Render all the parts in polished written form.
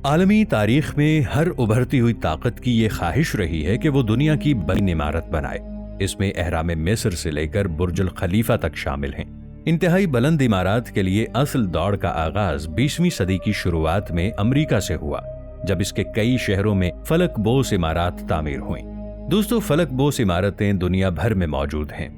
عالمی تاریخ میں ہر ابھرتی ہوئی طاقت کی یہ خواہش رہی ہے کہ وہ دنیا کی بڑی عمارت بنائے۔ اس میں اہرام مصر سے لے کر برج الخلیفہ تک شامل ہیں۔ انتہائی بلند عمارات کے لیے اصل دوڑ کا آغاز 20ویں صدی کی شروعات میں امریکہ سے ہوا، جب اس کے کئی شہروں میں فلک بوس عمارات تعمیر ہوئیں۔ دوستو، فلک بوس عمارتیں دنیا بھر میں موجود ہیں۔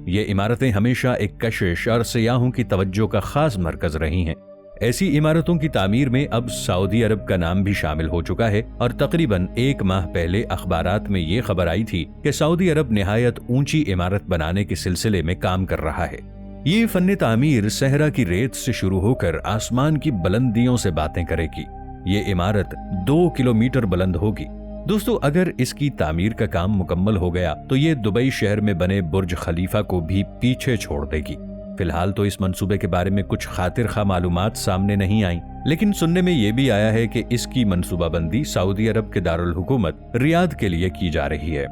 یہ عمارتیں ہمیشہ ایک کشش اور سیاحوں کی توجہ کا خاص مرکز رہی ہیں۔ ایسی عمارتوں کی تعمیر میں اب سعودی عرب کا نام بھی شامل ہو چکا ہے، اور تقریباً 1 ماہ پہلے اخبارات میں یہ خبر آئی تھی کہ سعودی عرب نہایت اونچی عمارت بنانے کے سلسلے میں کام کر رہا ہے۔ یہ فن تعمیر صحرا کی ریت سے شروع ہو کر آسمان کی بلندیوں سے باتیں کرے گی۔ یہ عمارت 2 کلومیٹر بلند ہوگی۔ دوستو، اگر اس کی تعمیر کا کام مکمل ہو گیا تو یہ دبئی شہر میں بنے برج خلیفہ کو بھی پیچھے چھوڑ دے گی۔ فی الحال تو اس منصوبے کے بارے میں کچھ خاطر خواہ معلومات سامنے نہیں آئیں، لیکن سننے میں یہ بھی آیا ہے کہ اس کی منصوبہ بندی سعودی عرب کے دارالحکومت ریاض کے لیے کی جا رہی ہے۔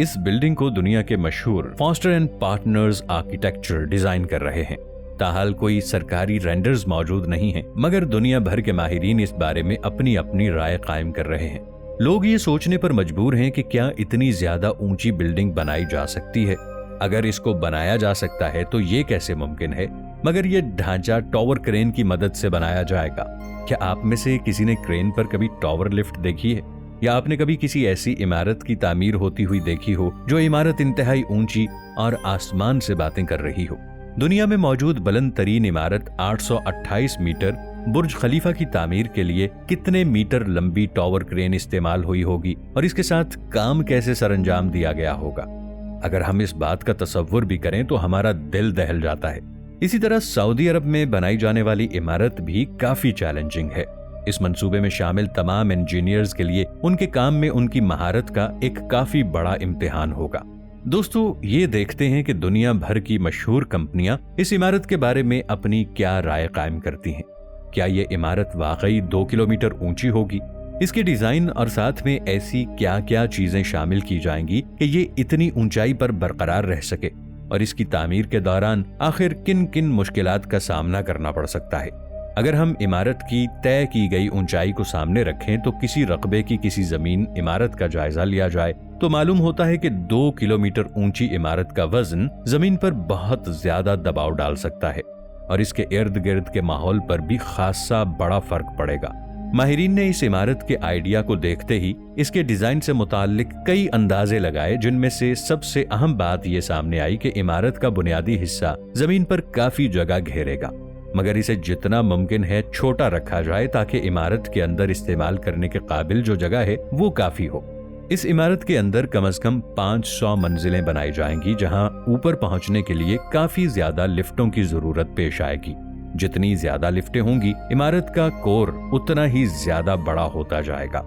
اس بلڈنگ کو دنیا کے مشہور faster and partners architecture design کر رہے ہیں۔ تاحال کوئی سرکاری رینڈرز موجود نہیں ہیں، مگر دنیا بھر کے ماہرین اس بارے میں اپنی اپنی رائے قائم کر رہے ہیں۔ لوگ یہ سوچنے پر مجبور ہیں کہ کیا اتنی زیادہ اونچی بلڈنگ بنائی جا سکتی ہے؟ اگر اس کو بنایا جا سکتا ہے تو یہ کیسے ممکن ہے؟ مگر یہ ڈھانچہ ٹاور کرین کی مدد سے بنایا جائے گا۔ کیا آپ میں سے کسی نے کرین پر کبھی ٹاور لفٹ دیکھی ہے؟ یا آپ نے کبھی کسی ایسی عمارت کی تعمیر ہوتی ہوئی دیکھی ہو جو عمارت انتہائی اونچی اور آسمان سے باتیں کر رہی ہو؟ دنیا میں موجود بلند ترین عمارت 828 میٹر برج خلیفہ کی تعمیر کے لیے کتنے میٹر لمبی ٹاور کرین استعمال ہوئی ہوگی، اور اس کے ساتھ کام کیسے سر انجام دیا گیا ہوگا؟ اگر ہم اس بات کا تصور بھی کریں تو ہمارا دل دہل جاتا ہے۔ اسی طرح سعودی عرب میں بنائی جانے والی عمارت بھی کافی چیلنجنگ ہے۔ اس منصوبے میں شامل تمام انجینئرز کے لیے ان کے کام میں ان کی مہارت کا ایک کافی بڑا امتحان ہوگا۔ دوستو، یہ دیکھتے ہیں کہ دنیا بھر کی مشہور کمپنیاں اس عمارت کے بارے میں اپنی کیا رائے قائم کرتی ہیں۔ کیا یہ عمارت واقعی 2 کلومیٹر اونچی ہوگی؟ اس کے ڈیزائن اور ساتھ میں ایسی کیا کیا چیزیں شامل کی جائیں گی کہ یہ اتنی اونچائی پر برقرار رہ سکے، اور اس کی تعمیر کے دوران آخر کن کن مشکلات کا سامنا کرنا پڑ سکتا ہے؟ اگر ہم عمارت کی طے کی گئی اونچائی کو سامنے رکھیں تو کسی رقبے کی کسی زمین عمارت کا جائزہ لیا جائے تو معلوم ہوتا ہے کہ 2 کلومیٹر اونچی عمارت کا وزن زمین پر بہت زیادہ دباؤ ڈال سکتا ہے، اور اس کے ارد گرد کے ماحول پر بھی خاصا بڑا فرق پڑے گا۔ ماہرین نے اس عمارت کے آئیڈیا کو دیکھتے ہی اس کے ڈیزائن سے متعلق کئی اندازے لگائے، جن میں سے سب سے اہم بات یہ سامنے آئی کہ عمارت کا بنیادی حصہ زمین پر کافی جگہ گھیرے گا، مگر اسے جتنا ممکن ہے چھوٹا رکھا جائے تاکہ عمارت کے اندر استعمال کرنے کے قابل جو جگہ ہے وہ کافی ہو۔ اس عمارت کے اندر کم از کم 500 منزلیں بنائی جائیں گی، جہاں اوپر پہنچنے کے لیے کافی زیادہ لفٹوں کی ضرورت پیش آئے گی۔ جتنی زیادہ لفٹیں ہوں گی، عمارت کا کور اتنا ہی زیادہ بڑا ہوتا جائے گا۔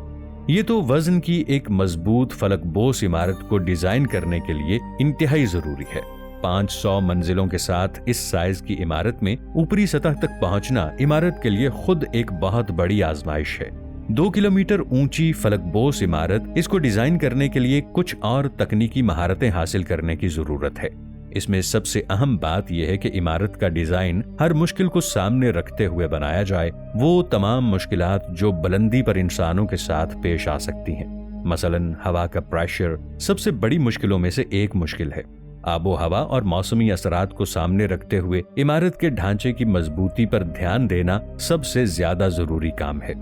یہ تو وزن کی ایک مضبوط فلک بوس عمارت کو ڈیزائن کرنے کے لیے انتہائی ضروری ہے۔ 500 منزلوں کے ساتھ اس سائز کی عمارت میں اوپری سطح تک پہنچنا عمارت کے لیے خود ایک بہت بڑی آزمائش ہے۔ 2 کلومیٹر اونچی فلک بوس عمارت، اس کو ڈیزائن کرنے کے لیے کچھ اور تکنیکی مہارتیں حاصل کرنے کی ضرورت ہے۔ اس میں سب سے اہم بات یہ ہے کہ عمارت کا ڈیزائن ہر مشکل کو سامنے رکھتے ہوئے بنایا جائے، وہ تمام مشکلات جو بلندی پر انسانوں کے ساتھ پیش آ سکتی ہیں۔ مثلاً ہوا کا پریشر سب سے بڑی مشکلوں میں سے ایک مشکل ہے۔ آب و ہوا اور موسمی اثرات کو سامنے رکھتے ہوئے عمارت کے ڈھانچے کی مضبوطی پر دھیان دینا سب سے زیادہ ضروری کام ہے۔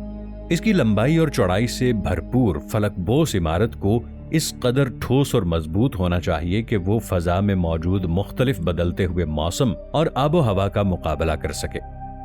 اس کی لمبائی اور چوڑائی سے بھرپور فلک بوس عمارت کو اس قدر ٹھوس اور مضبوط ہونا چاہیے کہ وہ فضا میں موجود مختلف بدلتے ہوئے موسم اور آب و ہوا کا مقابلہ کر سکے۔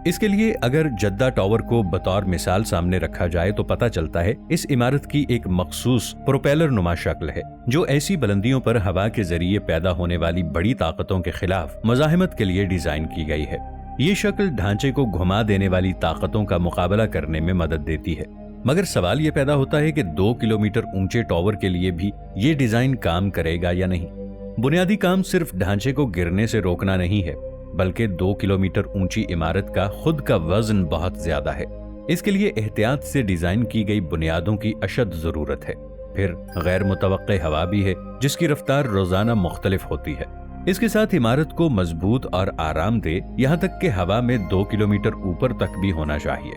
اس کے لیے اگر جدہ ٹاور کو بطور مثال سامنے رکھا جائے تو پتہ چلتا ہے اس عمارت کی ایک مخصوص پروپیلر نما شکل ہے، جو ایسی بلندیوں پر ہوا کے ذریعے پیدا ہونے والی بڑی طاقتوں کے خلاف مزاحمت کے لیے ڈیزائن کی گئی ہے۔ یہ شکل ڈھانچے کو گھما دینے والی طاقتوں کا مقابلہ کرنے میں مدد دیتی ہے۔ مگر سوال یہ پیدا ہوتا ہے کہ 2 کلومیٹر اونچے ٹاور کے لیے بھی یہ ڈیزائن کام کرے گا یا نہیں؟ بنیادی کام صرف ڈھانچے کو گرنے سے روکنا نہیں ہے، بلکہ 2 کلومیٹر اونچی عمارت کا خود کا وزن بہت زیادہ ہے۔ اس کے لیے احتیاط سے ڈیزائن کی گئی بنیادوں کی اشد ضرورت ہے۔ پھر غیر متوقع ہوا بھی ہے، جس کی رفتار روزانہ مختلف ہوتی ہے۔ اس کے ساتھ عمارت کو مضبوط اور آرام دہ، یہاں تک کہ ہوا میں 2 کلومیٹر اوپر تک بھی ہونا چاہیے۔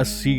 80